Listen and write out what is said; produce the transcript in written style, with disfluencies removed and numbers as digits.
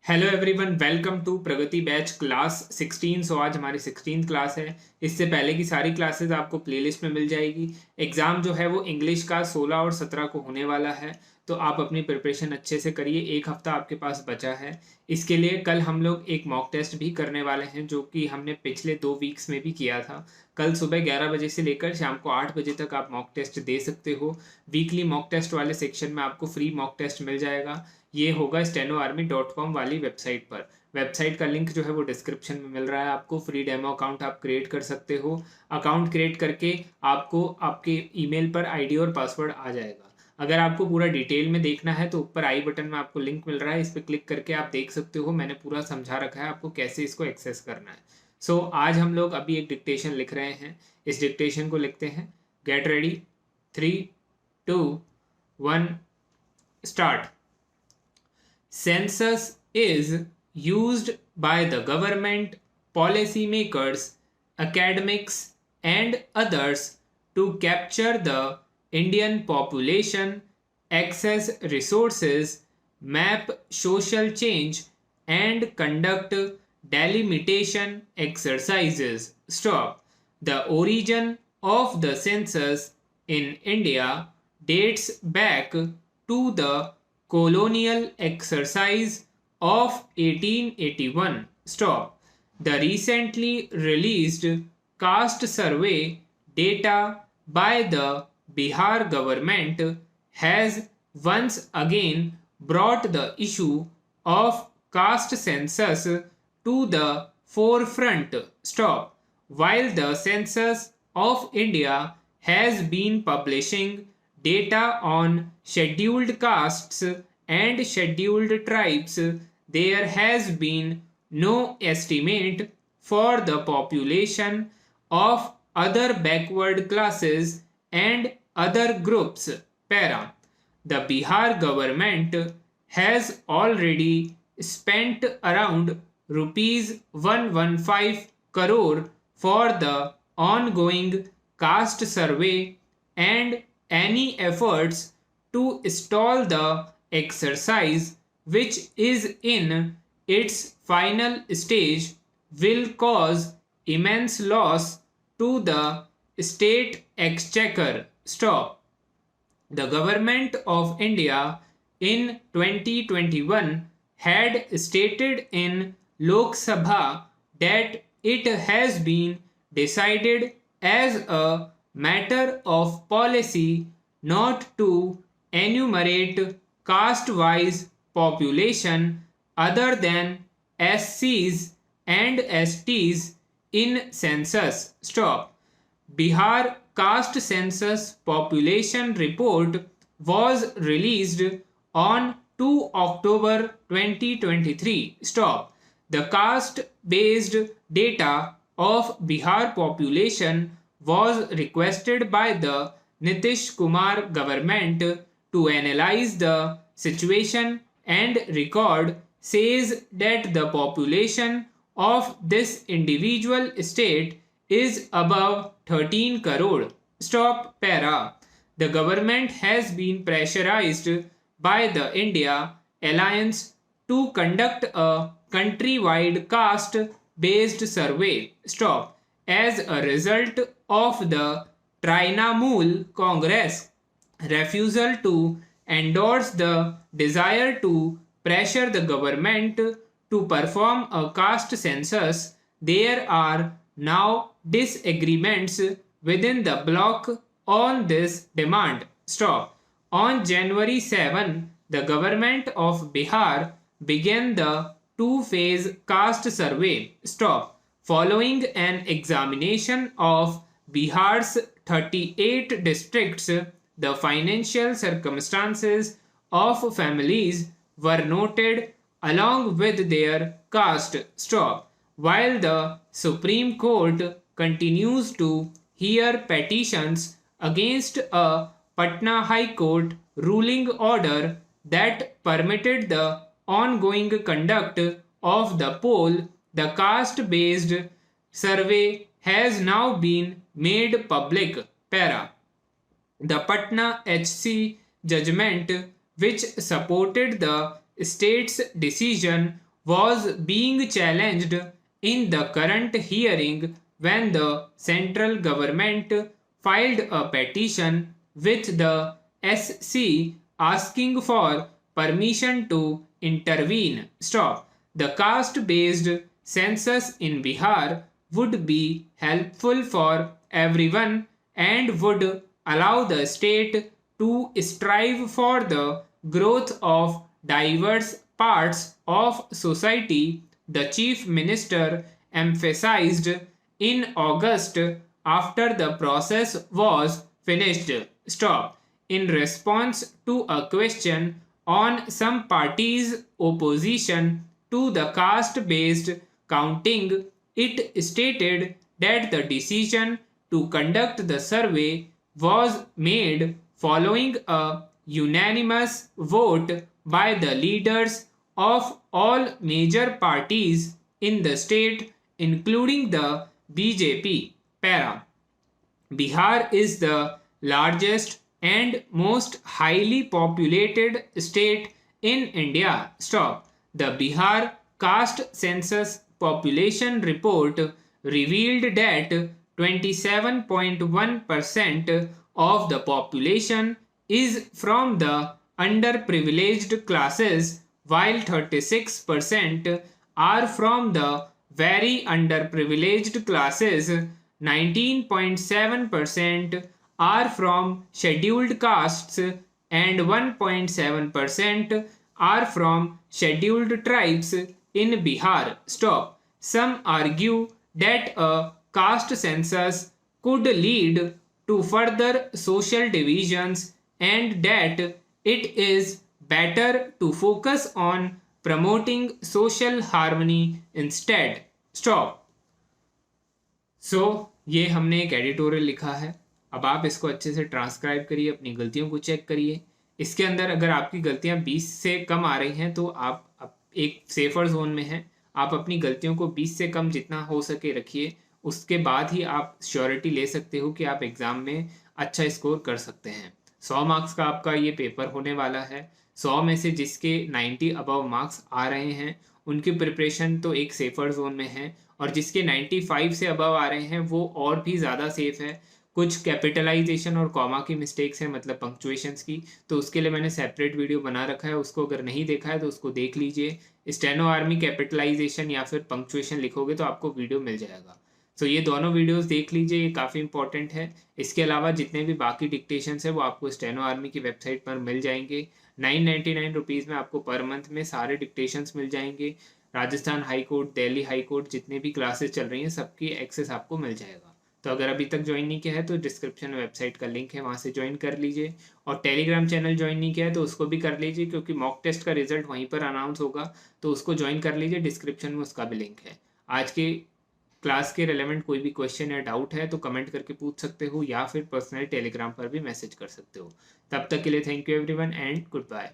Hello everyone, welcome to Pragati batch class 16। So आज हमारी 16th class है। इससे पहले की सारी क्लासेस आपको प्लेलिस्ट में मिल जाएगी। एग्ज़ाम जो है वो इंग्लिश का 16 और 17 को होने वाला है, तो आप अपनी प्रिपरेशन अच्छे से करिए। एक हफ्ता आपके पास बचा है। इसके लिए कल हम लोग एक मॉक टेस्ट भी करने वाले हैं, जो कि हमने पिछले 2 वीक्स में भी किया था। कल सुबह 11 बजे से लेकर शाम को 8 बजे तक आप मॉक टेस्ट दे सकते हो। वीकली मॉक टेस्ट वाले सेक्शन में आपको फ्री मॉक टेस्ट मिल जाएगा। ये होगा stenoarmy.com वाली वेबसाइट पर। वेबसाइट का लिंक जो है वो डिस्क्रिप्शन में मिल रहा है आपको। फ्री डेमो अकाउंट आप क्रिएट कर सकते हो। अकाउंट क्रिएट करके आपको आपके ईमेल पर आईडी और पासवर्ड आ जाएगा। अगर आपको पूरा डिटेल में देखना है तो ऊपर आई बटन में आपको लिंक मिल रहा है, इस पर क्लिक करके आप देख सकते हो। मैंने पूरा समझा रखा है आपको कैसे इसको एक्सेस करना है। आज हम लोग अभी एक डिक्टेशन लिख रहे हैं। इस डिक्टेशन को लिखते हैं। Get ready, 3, 2, 1, start. Census is used by the government, policymakers, academics, and others to capture the Indian population, access resources, map social change, and conduct delimitation exercises. Stop. The origin of the census in India dates back to the colonial exercise of 1881. Stop. The recently released caste survey data by the Bihar government has once again brought the issue of caste census to the forefront. Stop. While the census of India has been publishing data on scheduled castes and scheduled tribes, there has been no estimate for the population of other backward classes and other groups. Para. The Bihar government has already spent around rupees 115 crore for the ongoing caste survey, and any efforts to stall the exercise, which is in its final stage, will cause immense loss to the state exchequer. Stop. The government of India in 2021 had stated in Lok Sabha that it has been decided as a matter of policy not to enumerate caste-wise population other than SCs and STs in census. Stop. Bihar Caste Census Population Report was released on 2 October 2023. Stop. The caste based data of Bihar population was requested by the Nitish Kumar government to analyze the situation and record says that the population of this individual state is above 13 crore. Stop. Para. The government has been pressurized by the India Alliance to conduct a countrywide caste based survey. Stop. As a result of the Trinamool Congress refusal to endorse the desire to pressure the government to perform a caste census, there are now disagreements within the bloc on this demand. Stop. On January 7, the government of Bihar began the two-phase caste survey. Stop. Following an examination of Bihar's 38 districts, the financial circumstances of families were noted along with their caste. Stop. While the Supreme Court continues to hear petitions against a Patna High Court ruling order that permitted the ongoing conduct of the poll, the caste based survey has now been made public. Para. The Patna HC judgment, which supported the state's decision, was being challenged in the current hearing when the central government filed a petition with the SC asking for permission to intervene. Stop. The caste based census in Bihar would be helpful for everyone and would allow the state to strive for the growth of diverse parts of society, the chief minister emphasized in August after the process was finished. Stop. In response to a question on some parties' opposition to the caste based counting, it stated that the decision to conduct the survey was made following a unanimous vote by the leaders of all major parties in the state, including the BJP. Para. Bihar is the largest and most highly populated state in India. Stop. The Bihar Caste Census Population Report revealed that 27.1% of the population is from the underprivileged classes, while 36% are from the very underprivileged classes, 19.7% are from scheduled castes, and 1.7% are from scheduled tribes in Bihar. Stop. Some argue that a caste census could lead to further social divisions and that it is better to focus on promoting social harmony instead. Stop. ये हमने एक editorial लिखा है. अब आप इसको अच्छे से ट्रांसक्राइब करिए, अपनी गलतियों को चेक करिए. इसके अंदर अगर आपकी गलतियां 20 से कम आ रही हैं तो आप एक सेफर जोन में हैं. आप अपनी गलतियों को 20 से कम जितना हो सके रखिए. उसके बाद ही आप श्योरिटी ले सकते हो कि आप एग्ज़ाम में अच्छा स्कोर कर सकते हैं. 100 मार्क्स का आपका ये पेपर होने वाला है. 100 में से जिसके 90 अबव मार्क्स आ रहे हैं उनकी प्रिपरेशन तो एक सेफर जोन में है, और जिसके 95 से अबव आ रहे हैं वो और भी ज़्यादा सेफ है. कुछ कैपिटलाइजेशन और कॉमा की मिस्टेक्स हैं, मतलब पंक्चुएशंस की, तो उसके लिए मैंने सेपरेट वीडियो बना रखा है. उसको अगर नहीं देखा है तो उसको देख लीजिए. स्टेनो आर्मी कैपिटलाइजेशन या फिर पंक्चुएशन लिखोगे तो आपको वीडियो मिल जाएगा. ये दोनों वीडियोस देख लीजिए, ये काफ़ी इंपॉर्टेंट है. इसके अलावा जितने भी बाकी डिक्टेशंस है वो आपको स्टेनो आर्मी की वेबसाइट पर मिल जाएंगे. 999 रुपीज़ में आपको पर मंथ में सारे डिक्टेशंस मिल जाएंगे. Rajasthan high court, Delhi high court, जितने भी क्लासेस चल रही हैं सबकी एक्सेस आपको मिल जाएगा. तो अगर अभी तक ज्वाइन नहीं किया है तो डिस्क्रिप्शन में वेबसाइट का लिंक है, वहाँ से ज्वाइन कर लीजिए. और टेलीग्राम चैनल ज्वाइन नहीं किया है तो उसको भी कर लीजिए, क्योंकि मॉक टेस्ट का रिजल्ट वहीं पर अनाउंस होगा, तो उसको ज्वाइन कर लीजिए. डिस्क्रिप्शन में उसका भी लिंक है. आज के क्लास के रिलेवेंट कोई भी क्वेश्चन या डाउट है तो कमेंट करके पूछ सकते हो, या फिर पर्सनली टेलीग्राम पर भी मैसेज कर सकते हो. तब तक के लिए thank you everyone and good bye.